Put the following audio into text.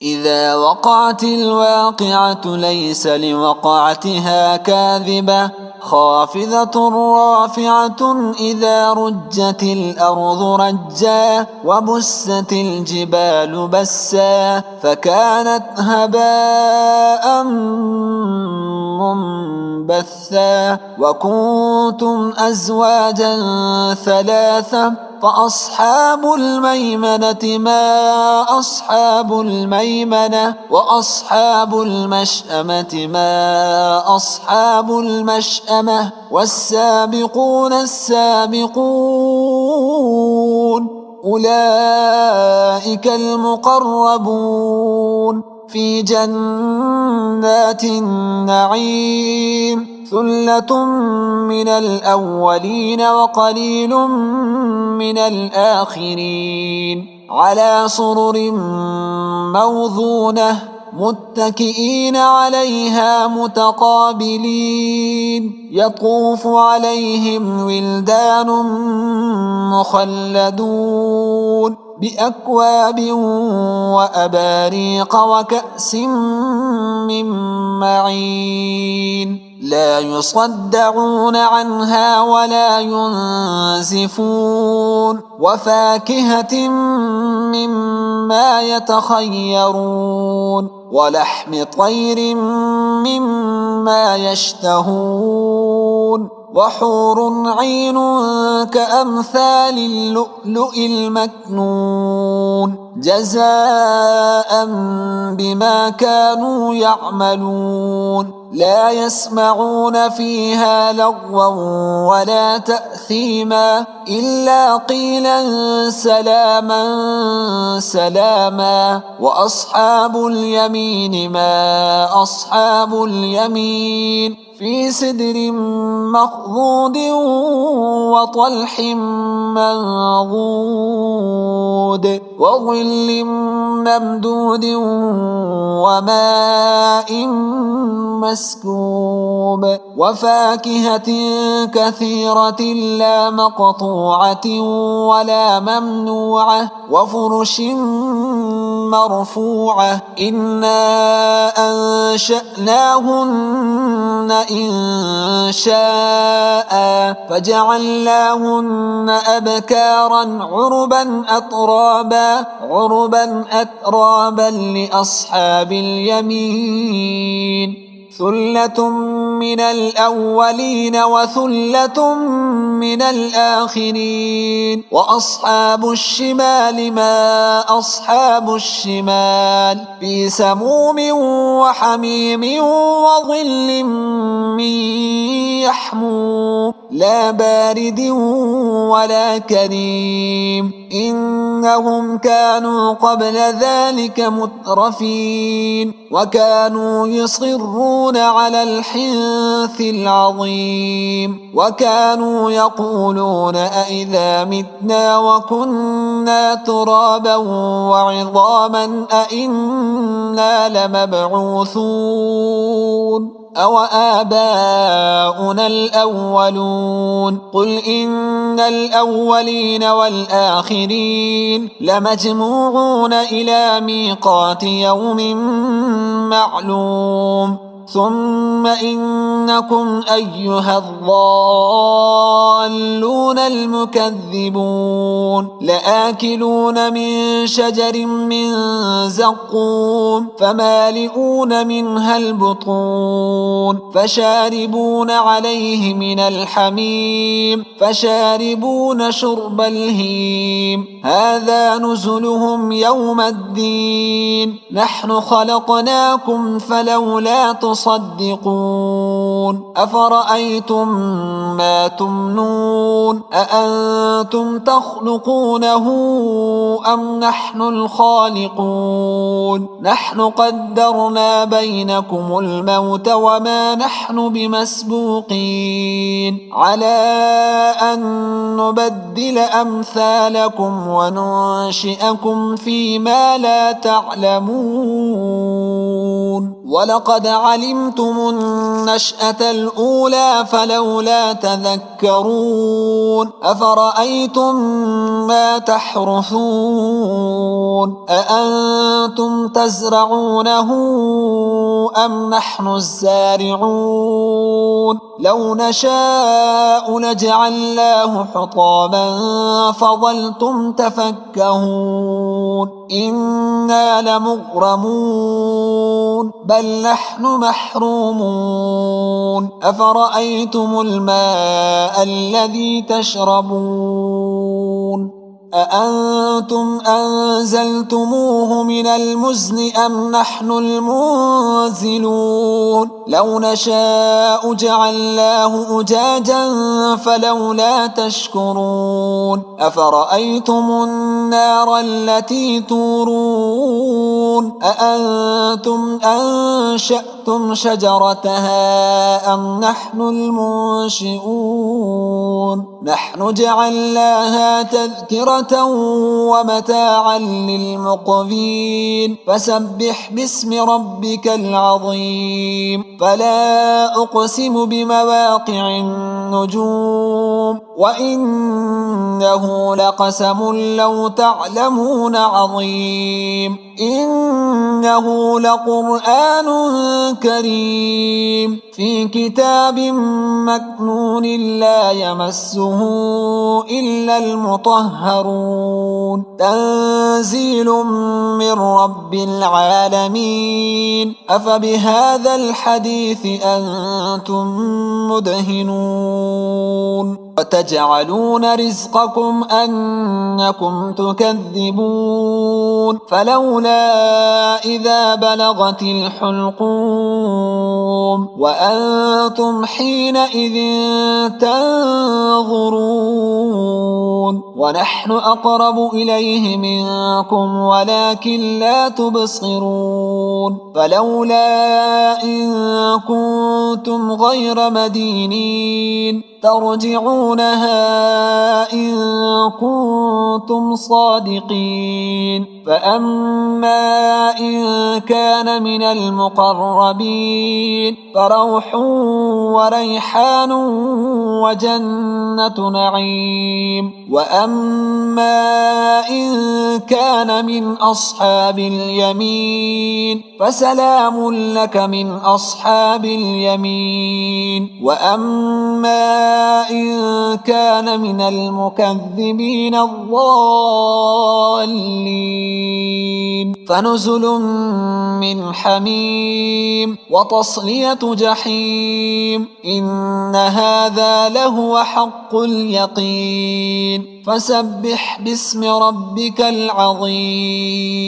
إذا وقعت الواقعة ليس لوقعتها كاذبة خافضة رافعة إذا رجت الأرض رجا وبست الجبال بسا فكانت هباء منبثا وكنتم أزواجا ثلاثة فأصحاب الميمنة ما أصحاب الميمنة وأصحاب المشأمة ما أصحاب المشأمة والسابقون السابقون أولئك المقربون في جنات النعيم ثلة من الأولين وقليل من الآخرين على سرر موضونة متكئين عليها متقابلين يطوف عليهم ولدان مخلدون بأكواب وأباريق وكأس من معين لا يصدعون عنها ولا ينزفون وفاكهة مما يتخيرون ولحم طير مما يشتهون وحور عين كأمثال اللؤلؤ المكنون جزاء بما كانوا يعملون لا يسمعون فيها لغوا ولا تأثيما إلا قيلا سلاما سلاما وأصحاب اليمين ما أصحاب اليمين في سدر مخضود وطلح منضود وظل ممدود وماء مسكوب وفاكهة كثيرة لا مقطوعة ولا ممنوعة وفرش مرفوعة إنا أنشأناهن إن شاء فجعلناهن أبكارا عربا أترابا لأصحاب اليمين ثلة من الأولين وثلة من الآخرين وأصحاب الشمال ما أصحاب الشمال في سموم وحميم وظل من يحموم لا بارد ولا كريم إنهم كانوا قبل ذلك مترفين وكانوا يصرون على الحنث العظيم وكانوا يقولون أئذا متنا وكنا ترابا وعظاما أئنا لمبعوثون أو آباؤنا الأولون قل إن الأولين والآخرين لمجموعون إلى ميقات يوم معلوم ثم إنكم أيها الضالون المكذبون لآكلون من شجر من زقوم فمالئون منها البطون فشاربون عليه من الحميم فشاربون شرب الهيم هذا نزلهم يوم الدين نحن خلقناكم فلولا تصدقون أفرأيتم ما تمنون أأنتم تخلقونه أم نحن الخالقون نحن قدرنا بينكم الموت وما نحن بمسبوقين على أن نبدل أمثالكم وننشئكم فيما لا تعلمون ولقد علمتم النشأة الأولى فلولا تذكرون أفرأيتم ما تحرثون أأنتم تزرعونه أم نحن الزارعون لو نشاء لجعلناه حطاما فظلتم تفكهون إنا لمغرمون بل نحن محرومون أفرأيتم الماء الذي تشربون أأنتم أنزلتموه من المزن أم نحن المنزلون لو نشاء جعلناه أجاجا فلولا تشكرون أفرأيتم النار التي تورون أأنتم أنشأتم شجرتها أم نحن المنشئون نحن جعلناها تذكرة ومتاعا للمقوين فسبح باسم ربك العظيم فلا أقسم بمواقع النجوم وإنه لقسم لو تعلمون عظيم إنه لقرآن كريم في كتاب مكنون لا يمسه إلا المطهرون تنزيل من رب العالمين أفبهذا الحديث أنتم مدهنون وتجعلون رزقكم أنكم تكذبون فلولا إذا بلغت الحلقوم وأنتم حينئذ تنظرون ونحن أقرب إليه منكم ولكن لا تبصرون فلولا إن كنتم غير مدينين ترجعونها إن كنتم صادقين فأما إن كان من المقربين فروح وريحان وجنة نعيم وأما إن كان من أصحاب اليمين فسلام لك من أصحاب اليمين وأما إن كان من المكذبين الضالين فنزل من حميم وتصلية جحيم إن هذا لهو حق اليقين فسبح باسم ربك العظيم